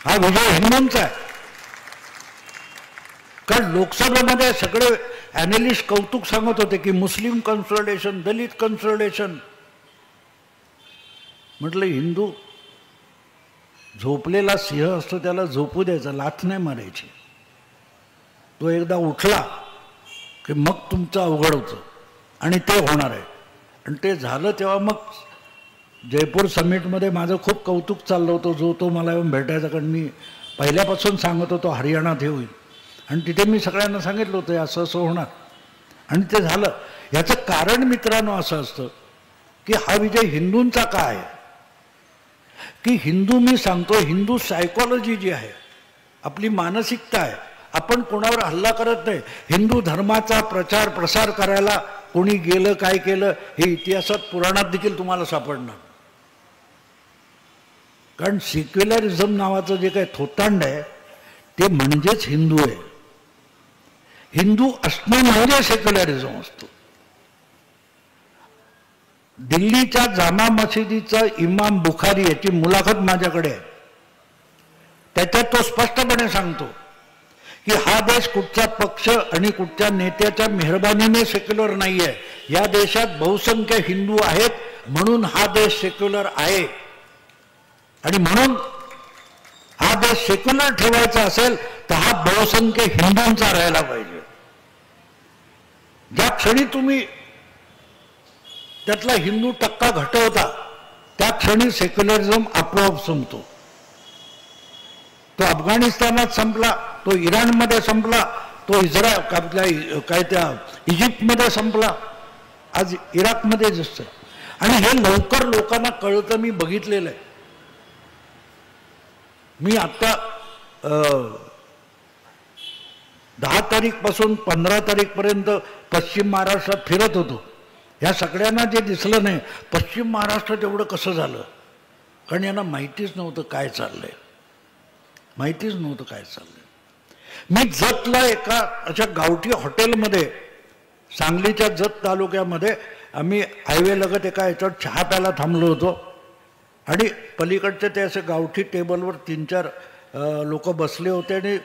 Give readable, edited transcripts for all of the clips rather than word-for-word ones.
हा विजय हिंदूंचा आहे. कारण लोकसभेमध्ये सगळे ॲनालिस्ट कौतुक सांगत होते की मुस्लिम कन्सॉलिडेशन, दलित कन्सॉलिडेशन. म्हटलं हिंदू झोपलेला सिंह असतो, त्याला झोपू द्यायचा, लाथ नाही मारायची. तो एकदा उठला की मग तुमचं अवघड होतं आणि ते होणार आहे. आणि ते झालं तेव्हा मग जयपूर समिटमध्ये माझं खूप कौतुक चाललं होतं. जो तो मला येऊन भेटायचा, कारण मी पहिल्यापासून सांगत होतो हरियाणात हे होईल. आणि तिथे मी सगळ्यांना सांगितलं होतं असं असं होणार आणि ते झालं. याचं कारण मित्रांनो असं असतं की हा विजय हिंदूंचा का आहे की हिंदू, मी सांगतो, हिंदू सायकॉलॉजी जी आहे, आपली मानसिकता आहे. आपण कोणावर हल्ला करत नाही. हिंदू धर्माचा प्रचार प्रसार करायला कोणी गेलं, काय केलं, हे इतिहासात पुराणात देखील तुम्हाला सापडणार. कारण सेक्युलरिझम नावाचं जे काही थोतांड आहे ते म्हणजेच हिंदू आहे. हिंदू असणं म्हणजे सेक्युलरिझम असतो. दिल्लीच्या जामा मशिदीचा इमाम बुखारी याची मुलाखत माझ्याकडे आहे. त्याच्यात तो स्पष्टपणे सांगतो की हा देश कुठचा पक्ष आणि कुठच्या नेत्याच्या मेहरबानीने सेक्युलर नाही आहे. या देशात बहुसंख्य हिंदू आहेत म्हणून हा देश सेक्युलर आहे. आणि म्हणून हा देश सेक्युलर ठेवायचा असेल तर हा बहुसंख्य हिंदूंचा राहायला पाहिजे. ज्या क्षणी तुम्ही त्यातला हिंदू टक्का घटवता त्या क्षणी सेक्युलरिझम आपोआप संपतो. तो अफगाणिस्तानात संपला, तो इराणमध्ये संपला, तो काय त्या इजिप्तमध्ये संपला, आज इराकमध्ये दिसतंय. आणि हे लवकर लोकांना कळतं. मी बघितलेलं आहे. मी आत्ता 10 तारीखपासून 15 तारीखपर्यंत पश्चिम महाराष्ट्रात फिरत होतो. ह्या सगळ्यांना जे दिसलं नाही पश्चिम महाराष्ट्रात एवढं कसं झालं, कारण यांना माहितीच नव्हतं काय चाललंय, माहितीच नव्हतं काय चाललंय. मी जतला एका अशा गावठी हॉटेलमध्ये, सांगलीच्या जत तालुक्यामध्ये, आम्ही हायवे लगत एका याच्यावर चहा प्यायला थांबलो होतो. आणि पलीकडचे ते असे गावठी टेबलवर 3-4 लोक बसले होते आणि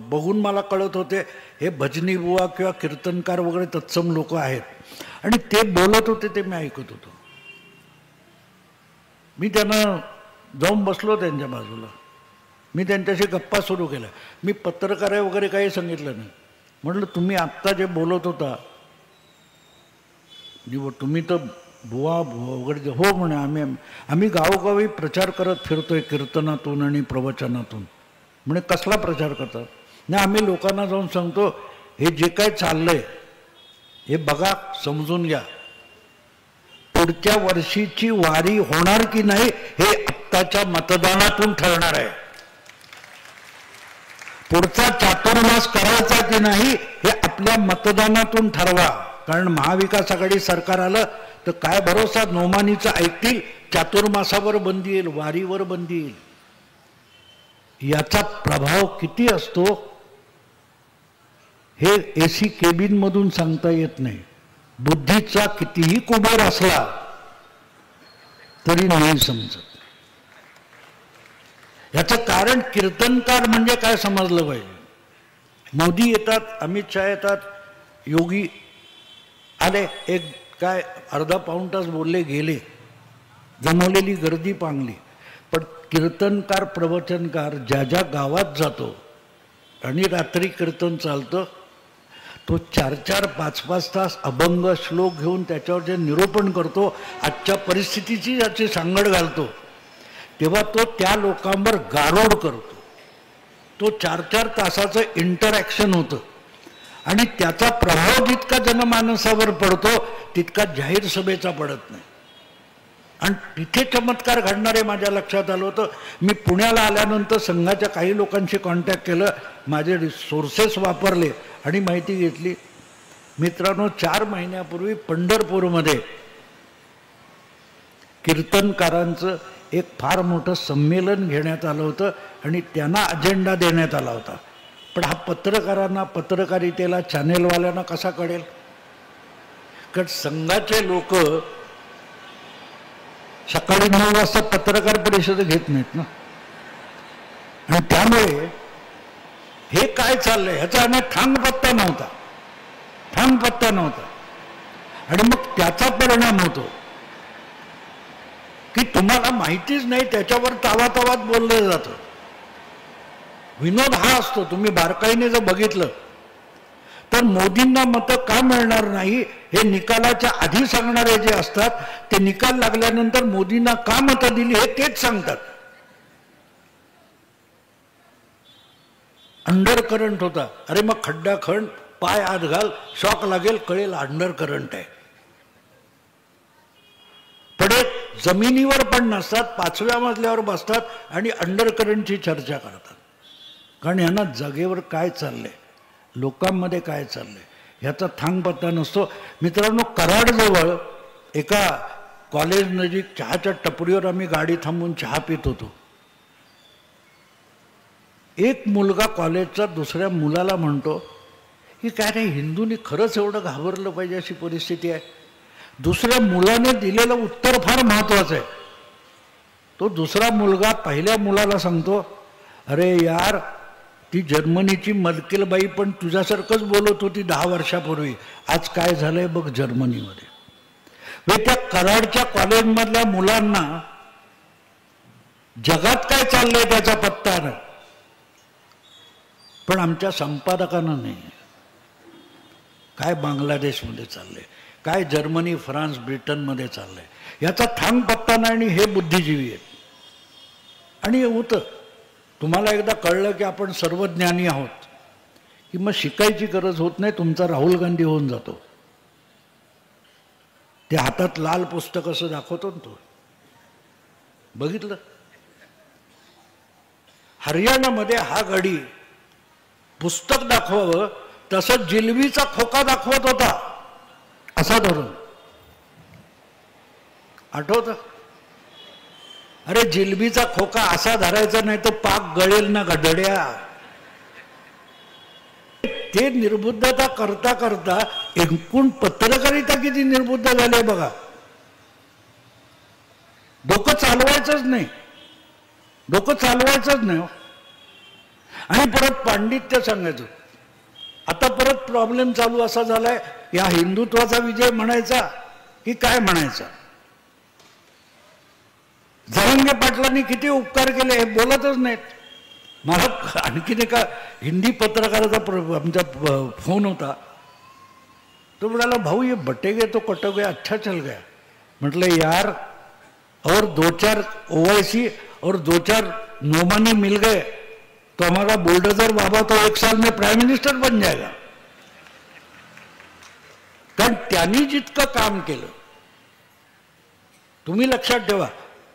बघून मला कळत होते हे भजनी बुवा किंवा कीर्तनकार वगैरे तत्सम लोक आहेत. आणि ते बोलत होते ते मी ऐकत होतो. मी त्यांना जाऊन बसलो त्यांच्या बाजूला. मी त्यांच्याशी गप्पा सुरू केल्या. मी पत्रकार आहे वगैरे काही सांगितलं नाही. म्हटलं तुम्ही आत्ता जे बोलत होता तुम्ही तर बुवा वगैरे, हो म्हणे, आम्ही गावोगावी प्रचार करत फिरतोय कीर्तनातून आणि प्रवचनातून. म्हणे कसला प्रचार करतात? नाही, आम्ही लोकांना जाऊन सांगतो हे जे काय चाललंय हे बघा, समजून घ्या. पुढच्या वर्षीची वारी होणार की नाही हे आत्ताच्या मतदानातून ठरणार आहे. पुढचा चातुर्मास करायचा की नाही हे आपल्या मतदानातून ठरवा. कारण महाविकास आघाडी सरकार आलं तर काय भरोसा, नोमानीचं ऐकतील, चातुर्मासावर बंदी येईल, वारीवर बंदी येईल. याचा प्रभाव किती असतो हे एसी केबिन मधून सांगता येत नाही. बुद्धीचा कितीही कुबेर असला तरी नाही समजत. याचं कारण कीर्तनकार म्हणजे काय समजलं पाहिजे. मोदी येतात, अमित शहा येतात, योगी आले, एक काय अर्धा पाऊण तास बोलले गेले, जमवलेली गर्दी पांगली. पण कीर्तनकार प्रवचनकार ज्या ज्या गावात जातो आणि रात्री कीर्तन चालतं तो 4-4, 5-5 तास अभंग श्लोक घेऊन त्याच्यावर जे निरूपण करतो, आजच्या परिस्थितीची ज्याची सांगड घालतो, तेव्हा तो त्या लोकांवर गारोड करतो. तो 4-4 तासाचं इंटरॅक्शन होतं आणि त्याचा प्रभाव जितका जनमानसावर पडतो तितका जाहीर सभेचा पडत नाही. आणि तिथे चमत्कार घडणारे माझ्या लक्षात आलं होतं. मी पुण्याला आल्यानंतर संघाच्या काही लोकांशी कॉन्टॅक्ट केलं, माझे सोर्सेस वापरले आणि माहिती घेतली. मित्रांनो, 4 महिन्यापूर्वी पंढरपूरमध्ये कीर्तनकारांचं एक फार मोठं संमेलन घेण्यात आलं होतं आणि त्यांना अजेंडा देण्यात आला होता. पण हा पत्रकारांना, पत्रकारितेला, चॅनेलवाल्यांना कसा कळेल? कारण संघाचे लोक सकाळी 9 वाजता पत्रकार परिषद घेत नाहीत ना. आणि त्यामुळे हे काय चाललंय ह्याचा अनेक ठांगपत्ता नव्हता. आणि मग त्याचा परिणाम होतो की तुम्हाला माहितीच नाही त्याच्यावर तावातावात बोललं जातं. विनोद हा असतो. तुम्ही बारकाईने जर बघितलं तर मोदींना मतं का मिळणार नाही हे निकालाच्या आधी सांगणारे जे असतात ते निकाल लागल्यानंतर मोदींना का मतं दिली हे तेच सांगतात. अंडर करंट होता. अरे मग खड्डा खण, पाय आत घाल, शॉक लागेल, कळेल अंडर करंट आहे. पडे जमिनीवर पण नसतात, 5व्या मजल्यावर बसतात आणि अंडर करंटची चर्चा करतात. कारण यांना जागेवर काय चाललंय, लोकांमध्ये काय चाललंय ह्याचा थांगपत्ता नसतो. मित्रांनो, कराडजवळ एका कॉलेज नजीक चहाच्या टपरीवर आम्ही गाडी थांबून चहा पित होतो. एक मुलगा कॉलेजचा दुसऱ्या मुलाला म्हणतो की काय रे, हिंदूंनी खरंच एवढं घाबरलं पाहिजे अशी परिस्थिती आहे. दुसऱ्या मुलाने दिलेलं उत्तर फार महत्वाचं आहे. तो दुसरा मुलगा पहिल्या मुलाला सांगतो, अरे यार, ती जर्मनीची मर्केलबाई पण तुझ्यासारखंच बोलत होती 10 वर्षापूर्वी. आज काय झालंय बघ जर्मनीमध्ये. त्या कराडच्या कॉलेजमधल्या मुलांना जगात काय चाललंय त्याचा पत्ता नाही, पण आमच्या संपादकांना नाही. काय बांगलादेशमध्ये चाललंय, काय जर्मनी, फ्रान्स, ब्रिटनमध्ये चाललंय याचा थांग पत्ता नाही. आणि हे बुद्धिजीवी आहेत. आणि होतं, तुम्हाला एकदा कळलं की आपण सर्वज्ञानी आहोत की मग शिकायची गरज होत नाही. तुमचा राहुल गांधी होऊन जातो. ते हातात लाल पुस्तक असं दाखवतो ना, तो बघितलं. हरियाणामध्ये हा गडी पुस्तक दाखवावं तसं जिलबीचा खोका दाखवत होता असा धरून. आठवतं? अरे जिलबीचा खोका असा धरायचा नाही तर पाक गळेल ना गडड्या. ते निर्बुद्धता करता करता एकूण पत्रकारिता किती निर्बुद्ध झाले बघा. डोकं चालवायचंच नाही. आणि परत पांडित्य सांगायचं. आता परत प्रॉब्लेम चालू असा झालाय, या हिंदुत्वाचा विजय म्हणायचा की काय म्हणायचा. जरांगे पाटलांनी किती उपकार केले हे बोलतच नाहीत. मला आणखीन एका हिंदी पत्रकाराचा आमचा फोन होता. तो म्हणाला, भाऊ ये बटेगे तो कटोगे अच्छा चल गया. म्हटलं यार, और 2-4 ओवैसी और 2-4 नोमानी मिल गए तो हमारा बुलडोजर बाबा तो 1 साल में प्राइम मिनिस्टर बन जाएगा. कारण त्यांनी जितकं काम केलं, तुम्ही लक्षात ठेवा,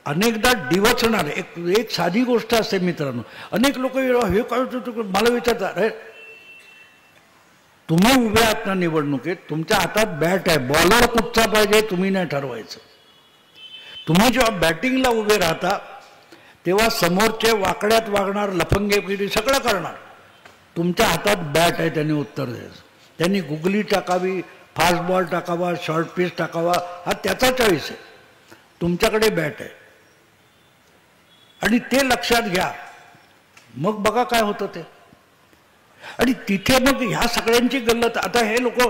अनेकदा डिवचणार. एक साधी गोष्ट असते मित्रांनो. अनेक लोक हे काय मला विचारतात, अरे तुम्ही उभे आहात ना निवडणुकीत, तुमच्या हातात बॅट आहे, बॉलर कुठचा पाहिजे तुम्ही नाही ठरवायचं. तुम्ही जेव्हा बॅटिंगला उभे राहता तेव्हा समोरचे वाकड्यात वागणार, लफंगेगिरी सगळं करणार. तुमच्या हातात बॅट आहे, त्यांनी उत्तर द्यायचं. त्यांनी गुगली टाकावी, फास्ट बॉल टाकावा, शॉर्ट पिच टाकावा, हा त्याचा चॉईस आहे. तुमच्याकडे बॅट आहे आणि ते लक्षात घ्या. मग बघा काय होतं ते. आणि तिथे मग ह्या सगळ्यांची गल्लत. आता हे लोक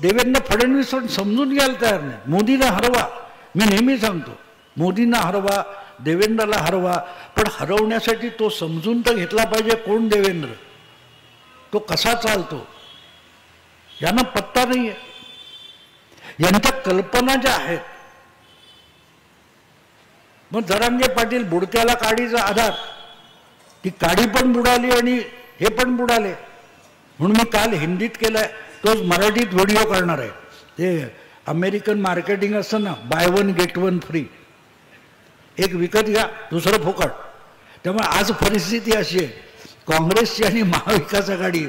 देवेंद्र फडणवीस समजून घ्यायला तयार नाही. मोदीला हरवा, मी नेहमी सांगतो, मोदींना हरवा, देवेंद्रला हरवा, पण हरवण्यासाठी तो समजून तर घेतला पाहिजे कोण देवेंद्र, तो कसा चालतो, यांना पत्ता नाही आहे. यांच्या कल्पना ज्या आहेत. मग जरांगे पाटील बुडत्याला काडीचा आधार, ती काडी पण बुडाली आणि हे पण बुडाले. म्हणून मी काल हिंदीत केलाय, तोच मराठीत व्हिडिओ करणार आहे. ते अमेरिकन मार्केटिंग असतं ना, बाय 1 गेट 1 फ्री. एक विकत घ्या, दुसरं फुकट. त्यामुळे आज परिस्थिती अशी आहे, काँग्रेसची आणि महाविकास आघाडी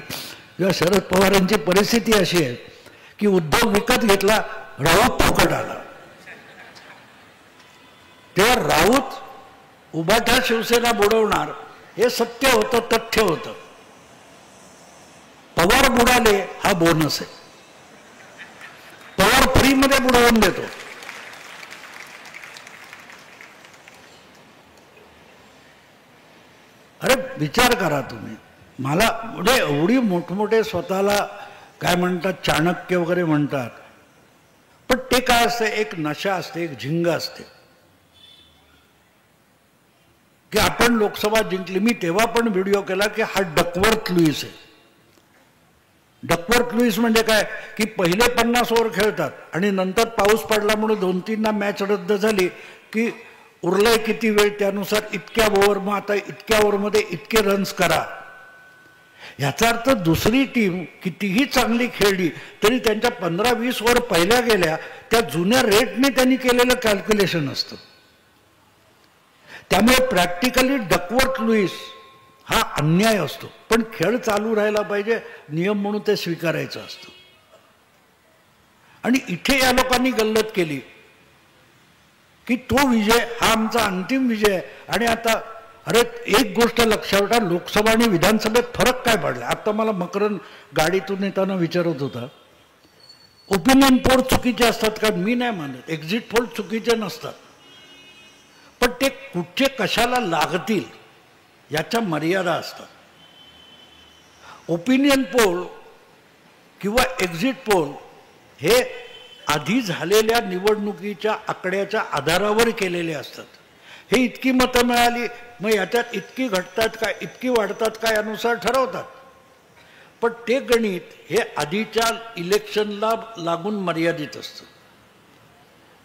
किंवा शरद पवारांची परिस्थिती अशी आहे की उद्धव विकत घेतला, राऊत फुकट आला. तेव्हा राऊत उभाटा शिवसेना बुडवणार हे सत्य होतं, तथ्य होतं. पवार बुडाले हा बोनस आहे. पवार फ्रीमध्ये बुडवून देतो. अरे विचार करा तुम्ही. मला म्हणजे एवढी मोठमोठे स्वतःला काय म्हणतात चाणक्य वगैरे म्हणतात, पण ते काय असतं, एक नशा असते, एक झिंग असते की आपण लोकसभा जिंकली. मी तेव्हा पण व्हिडिओ केला की हा डकवर्थ लुईस आहे. डकवर्थ लुईस म्हणजे काय की पहिले 50 ओव्हर खेळतात आणि नंतर पाऊस पडला म्हणून 2-3 मॅच रद्द झाली की उरलाय किती वेळ त्यानुसार इतक्या ओव्हर, मग आता इतक्या ओव्हरमध्ये इतके रन्स करा. याचा अर्थ दुसरी टीम कितीही चांगली खेळली तरी त्यांच्या 15-20 ओव्हर पहिल्या गेल्या त्या जुन्या रेटने त्यांनी केलेलं कॅल्क्युलेशन असतं. त्यामुळे प्रॅक्टिकली डकवर्थ लुईस हा अन्याय असतो. पण खेळ चालू राहायला पाहिजे, नियम म्हणून ते स्वीकारायचं असतं. आणि इथे या लोकांनी गल्लत केली की तो विजय हा आमचा अंतिम विजय आहे. आणि आता अरे एक गोष्ट लक्षात ठेवा, लोकसभा आणि विधानसभेत फरक काय पडला. आता मला मकरन गाडीतून येताना विचारत होता, ओपिनियन पोल चुकीचे असतात का. मी नाही मानत, एक्झिट पोल चुकीचे नसतात, पण ते कुठचे कशाला लागतील याच्या मर्यादा असतात. ओपिनियन पोल किंवा एक्झिट पोल हे आधी झालेल्या निवडणुकीच्या आकड्याच्या आधारावर केलेले असतात. हे इतकी मतं मिळाली, मग याच्यात इतकी घटतात काय, इतकी वाढतात काय, यानुसार ठरवतात. पण ते गणित हे आधीच्या इलेक्शनला लागून मर्यादित असतं.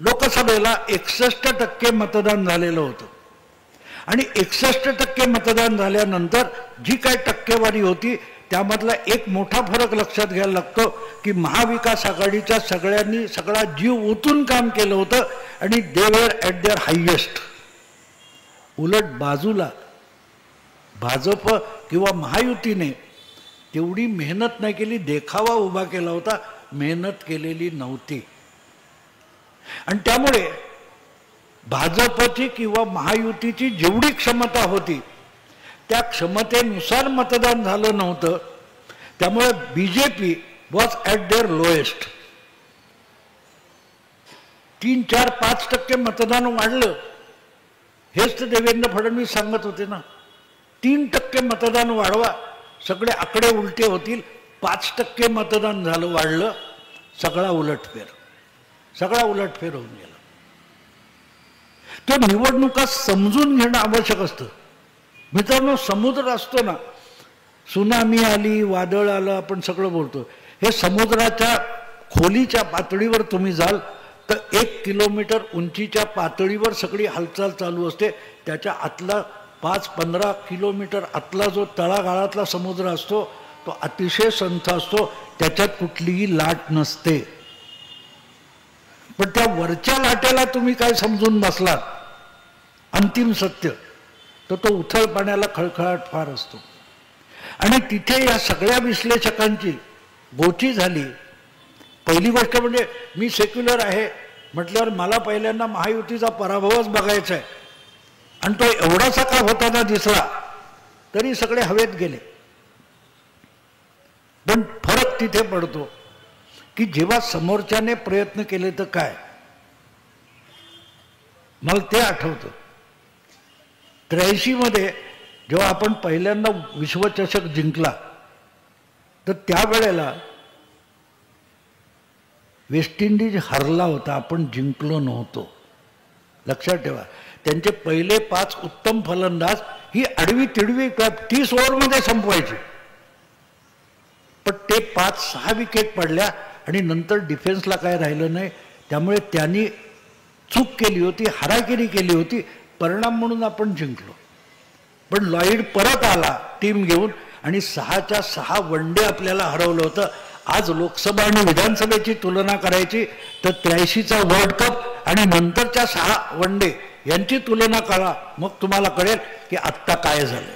लोकसभेला 61% मतदान झालेलं होतं आणि 61% मतदान झाल्यानंतर जी काय टक्केवारी होती त्यामधला एक मोठा फरक लक्षात घ्यायला लागतो की महाविकास आघाडीच्या सगळ्यांनी सगळा जीव ओतून काम केलं होतं आणि दे वर ॲट देअर हायेस्ट. उलट बाजूला भाजप किंवा महायुतीने तेवढी मेहनत नाही केली, देखावा उभा केला होता, मेहनत केलेली नव्हती. आणि त्यामुळे भाजपची किंवा महायुतीची जेवढी क्षमता होती त्या क्षमतेनुसार मतदान झालं नव्हतं. त्यामुळे BJP was at there lowest. 3-4-5% मतदान वाढलं, हेच तर देवेंद्र फडणवीस सांगत होते ना. 3% मतदान वाढवा, सगळे आकडे उलटे होतील. 5% मतदान झालं, वाढलं, सगळा उलटफेर होऊन गेला. तो निवडणुका समजून घेणं आवश्यक असतं. मित्रांनो, समुद्र असतो ना, सुनामी आली, वादळ आलं, आपण सगळं बोलतो. हे समुद्राच्या खोलीच्या पातळीवर तुम्ही जाल तर 1 किलोमीटर उंचीच्या पातळीवर सगळी हालचाल चालू असते. त्याच्या आतला 5-15 किलोमीटर आतला जो तळागाळातला समुद्र असतो तो अतिशय संथ असतो, त्याच्यात कुठलीही लाट नसते. पण त्या वरच्या लाटेला तुम्ही काय समजून बसलात अंतिम सत्य, तर तो उथळ पाण्याला खळखळाट फार असतो. आणि तिथे या सगळ्या विश्लेषकांची गोची झाली. पहिली गोष्ट म्हणजे मी सेक्युलर आहे म्हटल्यावर मला पहिल्यांदा महायुतीचा पराभवच बघायचा आहे, आणि तो एवढासा का होताना दिसला तरी सगळे हवेत गेले. पण फरक तिथे पडतो की जेव्हा समोरच्याने प्रयत्न केले तर काय. मला ते आठवतं 83 मध्ये जेव्हा आपण पहिल्यांदा विश्वचषक जिंकला तर त्यावेळेला वेस्ट इंडिज हरला होता, आपण जिंकलो नव्हतो. लक्षात ठेवा, त्यांचे पहिले 5 उत्तम फलंदाज ही आडवी तिडवी 30 ओव्हरमध्ये संपवायचे, पण ते 5-6 विकेट पडल्या आणि नंतर डिफेन्सला काय राहिलं नाही. त्यामुळे त्यांनी चूक केली होती, हारागिरी केली होती, परिणाम म्हणून आपण जिंकलो. पण लॉईड परत आला टीम घेऊन आणि 6च्या 6 वनडे आपल्याला हरवलं होतं. आज लोकसभा आणि विधानसभेची तुलना करायची तर 83चा वर्ल्ड कप आणि नंतरच्या 6 वनडे यांची तुलना करा, मग तुम्हाला कळेल की आत्ता काय झालं.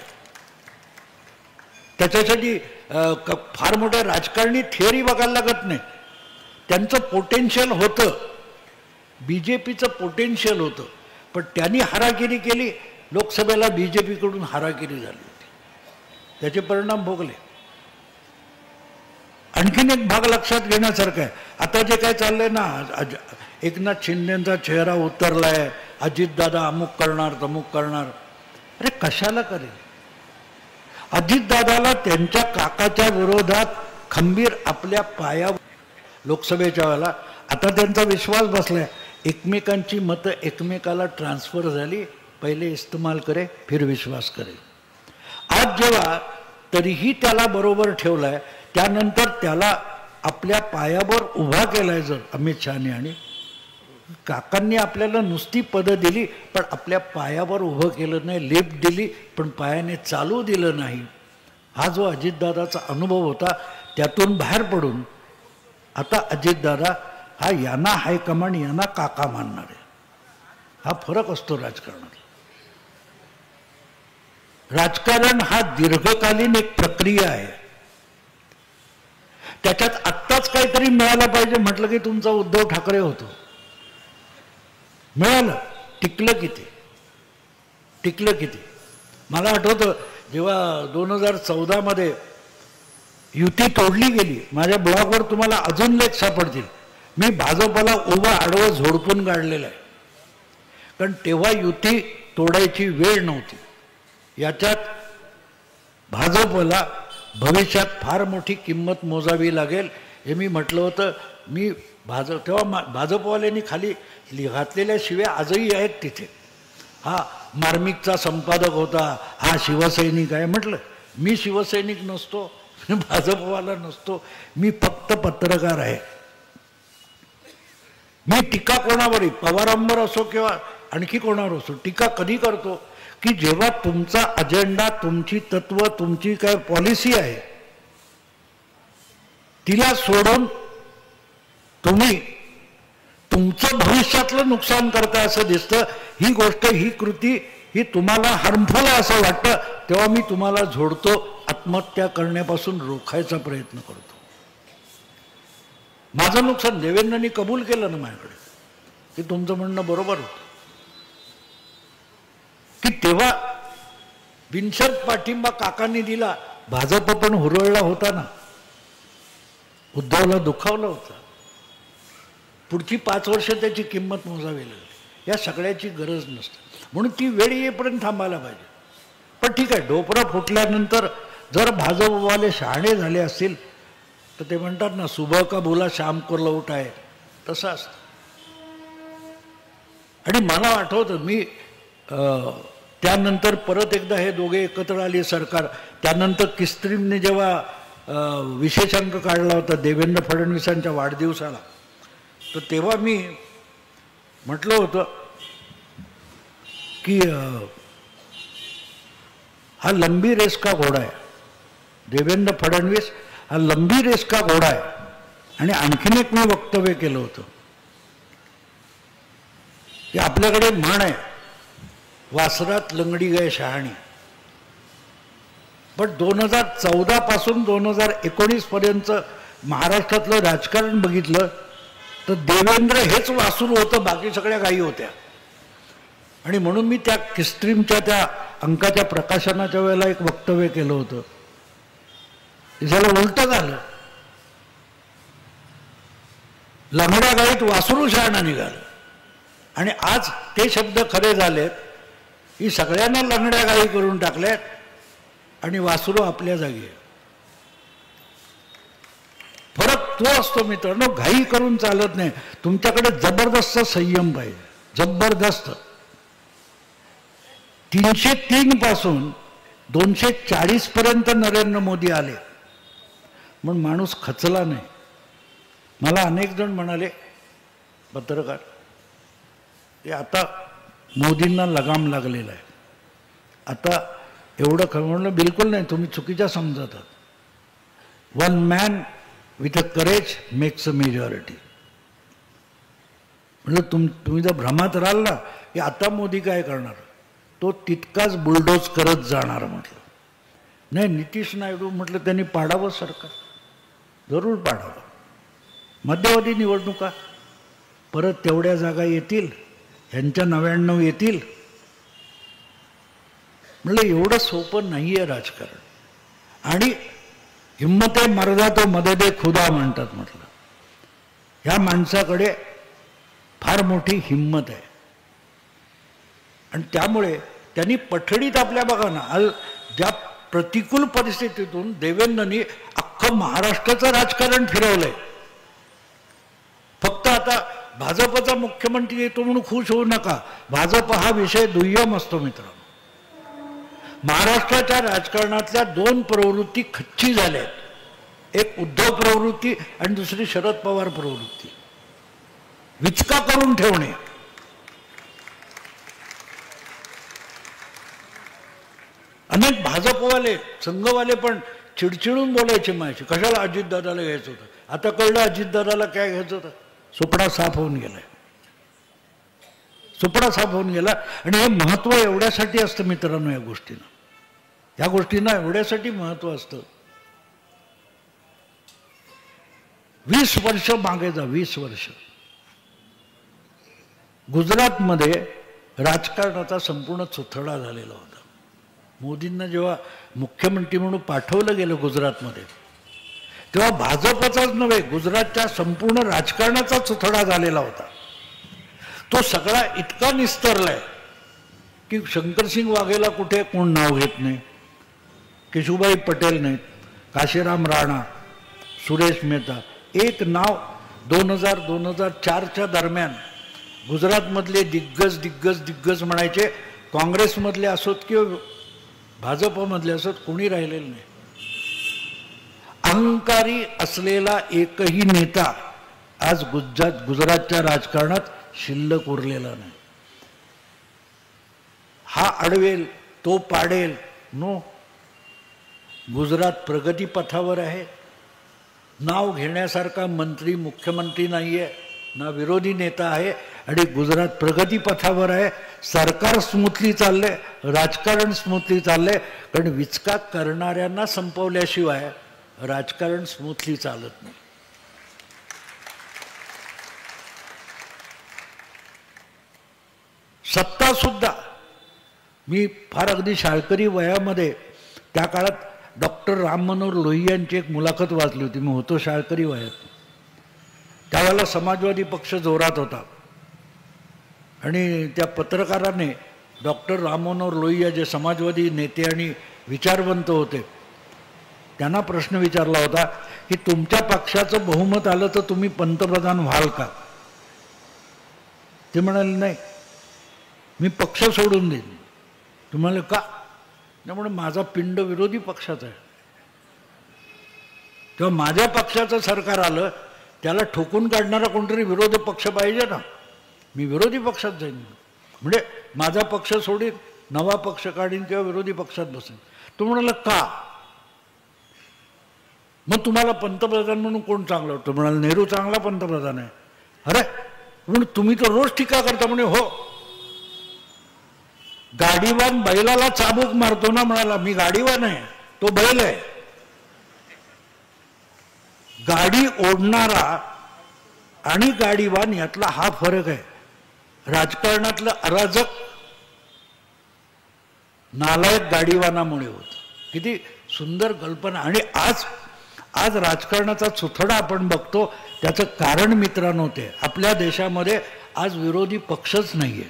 त्याच्यासाठी फार मोठ्या राजकारणी थिअरी बघायला लागत नाही. त्यांचं पोटेन्शियल होतं, बीजेपीचं पोटेन्शियल होतं, पण त्यांनी हारागिरी केली. लोकसभेला बीजेपीकडून हारागिरी झाली होती, त्याचे परिणाम भोगले. आणखीन एक भाग लक्षात घेण्यासारखा आहे. आता जे काय चाललंय ना, एकनाथ शिंदेचा चेहरा उतरलाय, अजितदादा अमुक करणार तमुक करणार. अरे कशाला करेल, अजितदादाला त्यांच्या काकाच्या विरोधात खंबीर आपल्या पायावर लोकसभेच्या वेळेला आता त्यांचा विश्वास बसलाय, एकमेकांची मतं एकमेकाला ट्रान्सफर झाली, पहिले इस्तेमाल करे फिर विश्वास करे. आज जेव्हा तरीही त्याला बरोबर ठेवलाय, त्यानंतर त्याला आपल्या पायावर उभा केलाय जर अमित शहानी, आणि काकांनी आपल्याला नुसती पदं दिली पण आपल्या पायावर उभं केलं नाही, लिफ्ट दिली पण पायाने चालू दिलं नाही. हा जो अजितदादाचा अनुभव होता त्यातून बाहेर पडून आता अजितदादा हा यांना हायकमांड यांना काका मानणार आहे. हा फरक असतो राजकारणात. राजकारण हा दीर्घकालीन एक प्रक्रिया आहे. त्याच्यात आत्ताच काहीतरी मिळालं पाहिजे म्हटलं की तुमचा उद्धव ठाकरे होतो. मिळालं, टिकलं किती. मला आठवतं जेव्हा 2014 मध्ये युती तोडली गेली, माझ्या ब्लॉगवर तुम्हाला अजून लेख सापडतील. मी भाजपला उभं आडवं झोडपून काढलेलं आहे, कारण तेव्हा युती तोडायची वेळ नव्हती. याच्यात भाजपला भविष्यात फार मोठी किंमत मोजावी लागेल हे मी म्हटलं होतं. मी तेव्हा भाजपवाल्यांनी खाली घातलेल्या शिव्या आजही आहेत तिथे. हा मार्मिकचा संपादक होता, हा शिवसैनिक आहे. म्हटलं मी शिवसैनिक नसतो, भाजपवाला नसतो, मी फक्त पत्रकार आहे. मी टीका कोणावरही, पवारांवर असो किंवा आणखी कोणावर असो, टीका कधी करतो की जेव्हा तुमचा अजेंडा, तुमची तत्व, तुमची काय पॉलिसी आहे तिला सोडून तुम्ही तुमचं भविष्यातलं नुकसान करताय असं दिसतं. ही गोष्ट, ही कृती ही तुम्हाला हार्मफुल आहे असं वाटतं, तेव्हा मी तुम्हाला झोडतो, आत्महत्या करण्यापासून रोखायचा प्रयत्न करतो. माझं नुकसान देवेंद्रनी कबूल केलं ना माझ्याकडे की तुमचं म्हणणं बरोबर होतं, की तेव्हा बिनशर्त पाठिंबा काकांनी दिला. भाजप पण हुरळला होता ना, उद्धवला दुखावलं होतं. पुढची 5 वर्ष त्याची किंमत मोजावी लागली. या सगळ्याची गरज नसते, म्हणून ती वेळ येईपर्यंत थांबायला पाहिजे. पण ठीक आहे, डोपरा फुटल्यानंतर जर भाजपवाले शहाणे झाले असतील तर ते म्हणतात ना, सुबह का बोला शाम को लौट आहे, तसं असतं. आणि मला आठवतं मी त्यानंतर परत एकदा हे दोघे एकत्र आले सरकार. त्यानंतर किस्त्रीमने जेव्हा विशेषांक काढला होता देवेंद्र फडणवीसांच्या वाढदिवसाला, तर तेव्हा मी म्हटलं होतं की हा लंबी रेस का घोडा आहे. देवेंद्र फडणवीस हा लंबी रेस का घोडा आहे. आणि आणखीन एक मी वक्तव्य केलं होतं की आपल्याकडे म्हण आहे, वासरात लंगडी गए शहाणी. पण 2014 पासून 2019 पर्यंत महाराष्ट्रातलं राजकारण बघितलं तर देवेंद्र हेच वासूर होतं, बाकी सगळ्या गायी होत्या. आणि म्हणून मी त्या किस्ट्रीमच्या त्या अंकाच्या प्रकाशनाच्या वेळेला एक वक्तव्य केलं होतं, त्याला उलटं झालं. लंगड्या गाईत वासरू शहाणा निघालं. आणि आज ते शब्द खरे झालेत की सगळ्यांना लंगड्या गाई करून टाकल्यात आणि वासरू आपल्या जागी आहे. फरक तो असतो मित्रांनो, घाई करून चालत नाही. तुमच्याकडे जबरदस्त संयम पाहिजे, जबरदस्त. 303 पासून 240 पर्यंत नरेंद्र मोदी आले, पण माणूस खचला नाही. मला अनेक जण म्हणाले, पत्रकार, की आता मोदींना लगाम लागलेला आहे, आता एवढं म्हणलं. बिलकुल नाही, तुम्ही चुकीच्या समजत आहात. One man with a courage makes a majority. म्हणजे तुम्ही जर भ्रमात राहाल ना की आता मोदी काय करणार, तो तितकाच बुलडोज करत जाणार. म्हटलं नाही, नितीश नायडू म्हटलं त्यांनी पाडावं सरकार, जरूर पाडावं. मध्यवर्ती निवडणुका परत तेवढ्या जागा येतील, ह्यांच्या 99 येतील. म्हणलं एवढं सोपं नाही आहे राजकारण. आणि हिम्मत आहे मर्दा तो मददे खुदा म्हणतात. म्हटलं ह्या माणसाकडे फार मोठी हिम्मत आहे. आणि त्यामुळे त्यांनी पठडीत आपल्या, बघा ना, ज्या प्रतिकूल परिस्थितीतून देवेंद्रनी अख्खं महाराष्ट्राचं राजकारण फिरवलंय. फक्त आता भाजपचा मुख्यमंत्री येतो म्हणून खुश होऊ नका. भाजप हा विषय दुय्यम असतो मित्रांनो. महाराष्ट्राच्या राजकारणातल्या दोन प्रवृत्ती खच्ची झाल्या आहेत. एक उद्धव प्रवृत्ती आणि दुसरी शरद पवार प्रवृत्ती. विचका करून ठेवणे. अनेक भाजपवाले संघवाले पण चिडचिडून बोलायचे माझ्याशी, कशाला अजितदादाला घ्यायचं होतं. आता कळलं अजितदादाला काय घ्यायचं होतं. सुपडा साफ होऊन गेलाय. सुपडा साफ होऊन गेला. आणि हे महत्व एवढ्यासाठी असतं मित्रांनो. या गोष्टींना एवढ्यासाठी महत्व असतं. 20 वर्ष मागे जा. 20 वर्ष गुजरातमध्ये राजकारणाचा संपूर्ण चुथडा झालेला होता. मोदींना जेव्हा मुख्यमंत्री म्हणून पाठवलं गेलं गुजरातमध्ये, तेव्हा भाजपचाच नव्हे गुजरातच्या संपूर्ण राजकारणाचा चुथडा झालेला होता. तो सगळा इतका निस्तरलाय की शंकरसिंग वाघेला कुठे कोण नाव घेत नाही. केशुभाई पटेल नाहीत, काशीराम राणा, सुरेश मेहता. एक नाव 2000-2004च्या दरम्यान गुजरातमधले दिग्गज म्हणायचे, काँग्रेसमधले असोत किंवा भाजपमधले असोत, कोणी राहिलेलं नाही. अहंकारी असलेला एकही नेता आज गुजरातच्या राजकारणात शिल्लक उरलेला नाही. हा अडवेल तो पाडेल. नो, गुजरात प्रगतीपथावर आहे. नाव घेण्यासारखा मंत्री मुख्यमंत्री नाहीये, ना विरोधी नेता आहे. आणि गुजरात प्रगतीपथावर आहे. सरकार स्मूथली चाललंय, राजकारण स्मूथली चाललंय. कारण विचका करणाऱ्यांना संपवल्याशिवाय राजकारण स्मूथली चालत नाही. सत्ता सुद्धा, मी फार अगदी शाळकरी वयामध्ये त्या काळात डॉक्टर राम मनोहर लोहिया यांची एक मुलाखत वाचली होती. मी होतो शाळकरी वयात. त्यावेळेला समाजवादी पक्ष जोरात होता आणि त्या पत्रकाराने डॉक्टर राम मनोहर लोहिया जे समाजवादी नेते आणि विचारवंत होते, त्यांना प्रश्न विचारला होता की तुमच्या पक्षाचं बहुमत आलं तर तुम्ही पंतप्रधान व्हाल का. ते म्हणाले नाही, मी पक्ष सोडून देईन. तुम्हाला का. त्यामुळे माझा पिंड विरोधी पक्षाचा आहे. तेव्हा माझ्या पक्षाचं सरकार आलं त्याला ठोकून काढणारा कोणतरी विरोधी पक्ष पाहिजे ना. मी विरोधी पक्षात जाईन. म्हणजे माझा पक्ष सोडीन, नवा पक्ष काढीन किंवा विरोधी पक्षात बसेन. तो म्हणाला का. मग तुम्हाला पंतप्रधान म्हणून कोण चांगलं वाटतं. म्हणाला नेहरू चांगला पंतप्रधान आहे. अरे म्हणून तुम्ही तर रोज टीका करता. म्हणे हो, गाडीवान बैलाला चाबूक मारतो ना. म्हणाला मी गाडीवान आहे, तो बैल आहे. गाडी ओढणारा आणि गाडीवान यातला हा फरक आहे. राजकारणातलं अराजक नालायक गाडीवानामुळे होत. किती सुंदर कल्पना. आणि आज राजकारणाचा चुथडा आपण बघतो. त्याचं कारण मित्रांनो ते आपल्या देशामध्ये आज विरोधी पक्षच नाहीये.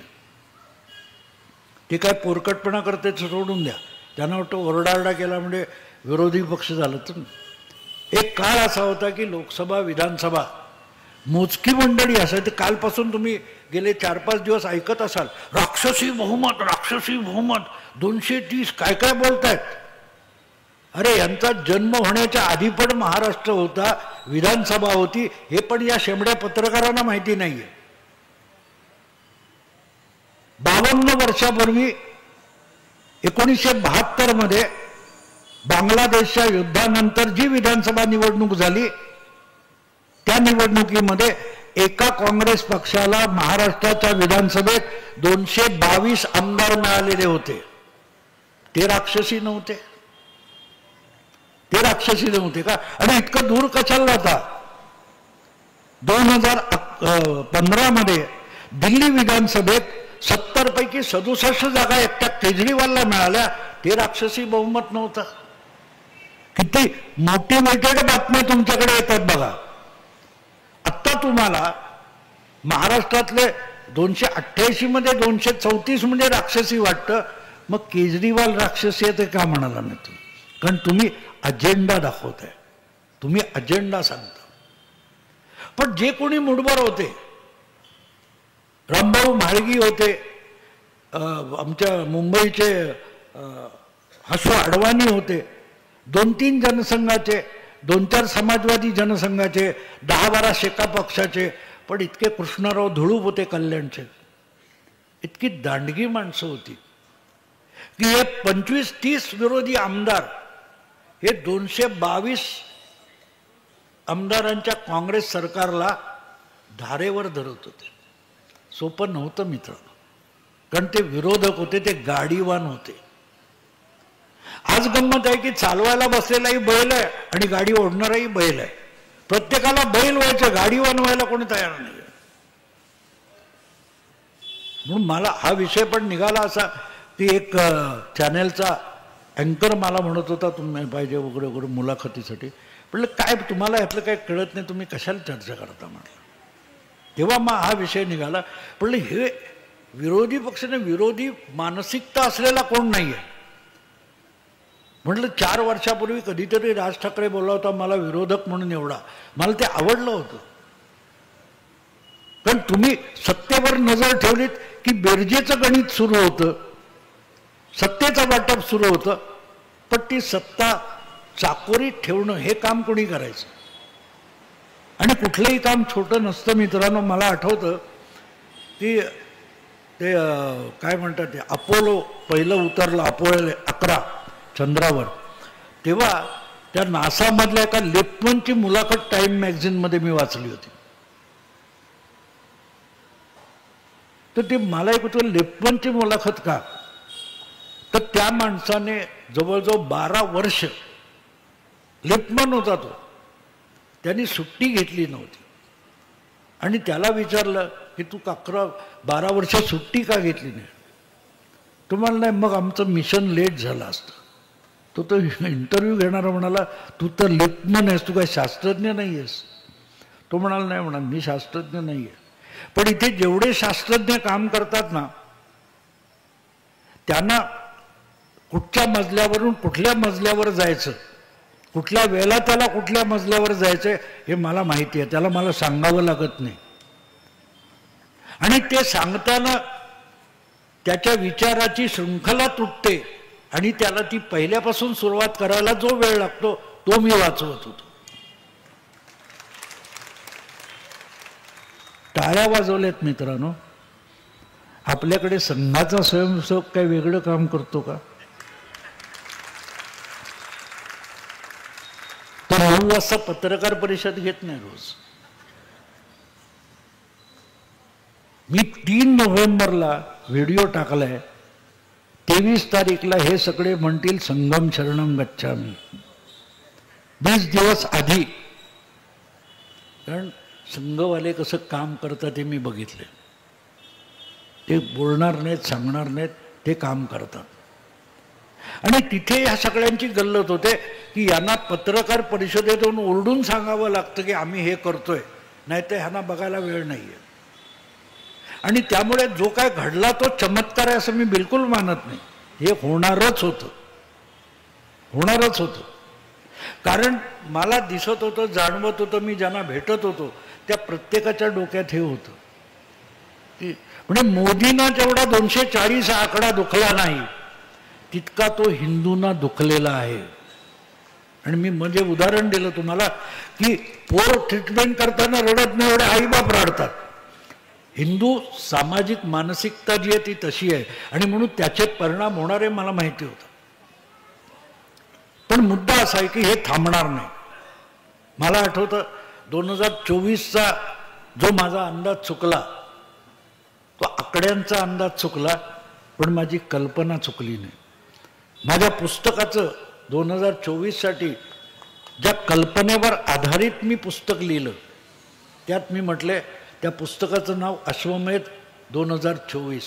ते काय पोरकटपणा करते सोडून द्या. त्यांना वाटतं ओरडाओरडा केला म्हणजे विरोधी पक्ष झालं. तर एक काळ असा होता की लोकसभा विधानसभा मोजकी मंडळी असायची. कालपासून तुम्ही गेले 4-5 दिवस ऐकत असाल, राक्षसी बहुमत, राक्षसी बहुमत, 230 काय काय बोलतायत. अरे यांचा जन्म होण्याच्या आधी पण महाराष्ट्र होता, विधानसभा होती. हे पण या शेंबड्या पत्रकारांना माहिती नाहीये. 52 वर्षापूर्वी 1972 मध्ये बांगलादेशच्या युद्धानंतर जी विधानसभा निवडणूक झाली, त्या निवडणुकीमध्ये एका काँग्रेस पक्षाला महाराष्ट्राच्या विधानसभेत 222 आमदार मिळालेले होते. ते राक्षसी नव्हते. ते राक्षसी नव्हते का. आणि इतकं दूर कशाला जाता. 2015 मध्ये दिल्ली विधानसभेत 70 पैकी 67 जागा एकट्या केजरीवालला मिळाल्या. ते राक्षसी बहुमत नव्हतं. किती मोटिवेटेड बातम्या तुमच्याकडे येतात बघा. आत्ता तुम्हाला महाराष्ट्रातले 288 मध्ये 234 म्हणजे राक्षसी वाटतं. मग केजरीवाल राक्षसी आहे ते का म्हणाला नाही तुम्ही. कारण तुम्ही अजेंडा दाखवताय, तुम्ही अजेंडा सांगता. पण जे कोणी मुडबर होते, रामभाऊ म्हाळगी होते, आमच्या मुंबईचे हसू अडवाणी होते, 2-3 जनसंघाचे, 2-4 समाजवादी जनसंघाचे, 10-12 शेका पक्षाचे, पण इतके कृष्णराव धुळूप होते कल्याणचे. इतकी दांडगी माणसं होती की हे 25-30 विरोधी आमदार हे 222 आमदारांच्या काँग्रेस सरकारला धारेवर धरत होते. सोपं नव्हतं मित्रांनो, कारण ते विरोधक होते, ते गाडीवान होते. आज गंमत आहे की चालवायला बसलेलाही बैल आहे आणि गाडी ओढणाराही बैल आहे. प्रत्येकाला बैल व्हायचं, गाडीवान व्हायला कोणी तयार नाही. म्हणून मला हा विषय पण निघाला असा की एक चॅनेलचा अँकर मला म्हणत होता तुम्ही पाहिजे वगैरे वगैरे मुलाखतीसाठी. म्हटलं काय तुम्हाला यातलं काही कळत नाही, तुम्ही कशाला चर्चा करता म्हटलं. तेव्हा मग हा विषय निघाला. म्हटलं हे विरोधी पक्षाने विरोधी मानसिकता असलेला कोण नाही आहे. म्हटलं 4 वर्षापूर्वी कधीतरी राज ठाकरे बोलला होता मला विरोधक म्हणून एवढा, मला ते आवडलं होतं. कारण तुम्ही सत्तेवर नजर ठेवलीत की बेरजेचं गणित सुरू होतं, सत्तेचं वाटप सुरू होतं, पण ती सत्ता चाकोरीत ठेवणं हे काम कोणी करायचं. आणि कुठलंही काम छोटं नसतं मित्रांनो. मला आठवतं की ते काय म्हणतात ते अपोलो पहिलं उतरलं, अपोलो 11 चंद्रावर, तेव्हा त्या नासामधल्या एका लेप्टमनची मुलाखत टाइम मॅगझिनमध्ये मी वाचली होती. तर ते मला एक होतं लेप्टमनची मुलाखत का, तर त्या माणसाने जवळजवळ 12 वर्ष, लेफ्टमन होता तो, त्यांनी सुट्टी घेतली नव्हती. आणि त्याला विचारलं की तू 12 वर्ष सुट्टी का घेतली नाही. तुम्हाला नाही, मग आमचं मिशन लेट झालं असतं. तो इंटरव्ह्यू घेणारा म्हणाला तू तर लेफ्टमन आहेस, तू काय शास्त्रज्ञ नाही आहेस. तो म्हणाला नाही, म्हणा मी शास्त्रज्ञ नाही आहे, पण इथे जेवढे शास्त्रज्ञ काम करतात ना त्यांना कुठच्या मजल्यावरून कुठल्या मजल्यावर जायचं, कुठल्या वेळेला त्याला कुठल्या मजल्यावर जायचं हे मला माहिती आहे, त्याला मला सांगावं लागत नाही. आणि ते सांगताना त्याच्या विचाराची शृंखला तुटते आणि त्याला ती पहिल्यापासून सुरुवात करायला जो वेळ लागतो तो मी वाचवत होतो. टाळ्या वाजवल्यात मित्रांनो. आपल्याकडे संघाचा स्वयंसेवक काही वेगळं काम करतो का. तो 9 वाजता पत्रकार परिषद घेत नाही रोज. मी 3 नोव्हेंबरला व्हिडिओ टाकलाय, 23 तारीखला हे सगळे म्हणतील संगम शरणम गच्छामी. 20 दिवस आधी, कारण संघवाले कसं काम करतात ते मी बघितले. ते बोलणार नाहीत, सांगणार नाहीत, ते काम करतात. आणि तिथे ह्या सगळ्यांची गल्लत होते की यांना पत्रकार परिषदेतून ओरडून सांगावं लागतं की आम्ही हे करतोय, नाहीतर ह्यांना बघायला वेळ नाहीये. आणि त्यामुळे जो काय घडला तो चमत्कार आहे असं मी बिलकुल मानत नाही. हे होणारच होतं, होणारच होतं. कारण मला दिसत होतं, जाणवत होतं, मी ज्यांना भेटत होतो त्या प्रत्येकाच्या डोक्यात हे होतं की म्हणजे मोदींना जेवढा 240 आकडा दुखला नाही तितका तो हिंदूंना दुखलेला आहे. आणि मी म्हणजे उदाहरण दिलं तुम्हाला की पोर ट्रीटमेंट करताना रडत नाही, एवढे आईबाप रडतात. हिंदू सामाजिक मानसिकता जी आहे ती तशी आहे आणि म्हणून त्याचे परिणाम होणारे मला माहिती होतं. पण मुद्दा असा आहे की हे थांबणार नाही. मला आठवतं 2024चा जो माझा अंदाज चुकला तो आकड्यांचा अंदाज चुकला, पण माझी कल्पना चुकली नाही. माझ्या पुस्तकाचं 2024साठी ज्या कल्पनेवर आधारित मी पुस्तक लिहिलं त्यात मी म्हटले, त्या पुस्तकाचं नाव अश्वमेध 2024.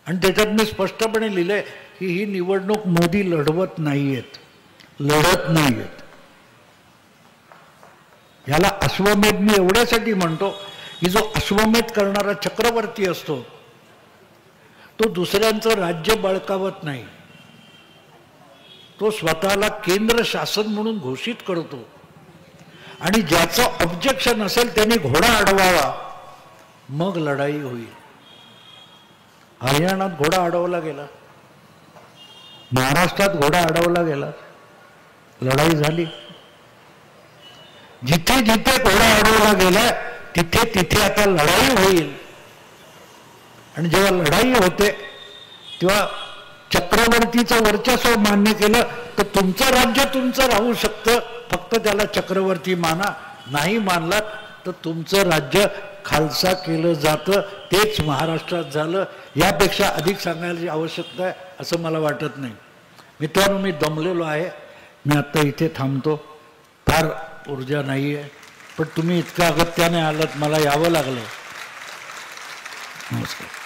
आणि त्याच्यात मी स्पष्टपणे लिहिलंय की ही निवडणूक मोदी लढवत नाहीयेत, लढत नाहीयेत. याला अश्वमेध मी एवढ्यासाठी म्हणतो की जो अश्वमेध करणारा चक्रवर्ती असतो तो दुसऱ्यांचं राज्य बळकावत नाही, तो स्वतःला केंद्र शासन म्हणून घोषित करतो आणि ज्याचं ऑब्जेक्शन असेल त्यांनी घोडा अडवावा, मग लढाई होईल. हरियाणात घोडा अडवला गेला, महाराष्ट्रात घोडा अडवला गेला, लढाई झाली. जिथे जिथे घोडा अडवला गेला तिथे तिथे आता लढाई होईल. आणि जेव्हा लढाई होते तेव्हा चक्रवर्तीचं वर्चस्व मान्य केलं तर तुमचं राज्य तुमचं राहू शकतं, फक्त त्याला चक्रवर्ती माना. नाही मानलात तर तुमचं राज्य खालसा केलं जातं. तेच महाराष्ट्रात झालं. यापेक्षा अधिक सांगायची आवश्यकता आहे असं मला वाटत नाही. मित्रांनो, मी दमलेलो आहे. मी आत्ता इथे थांबतो. फार ऊर्जा नाही आहे, पण तुम्ही इतक्या अगत्याने आलात, मला यावं लागलं. नमस्कार.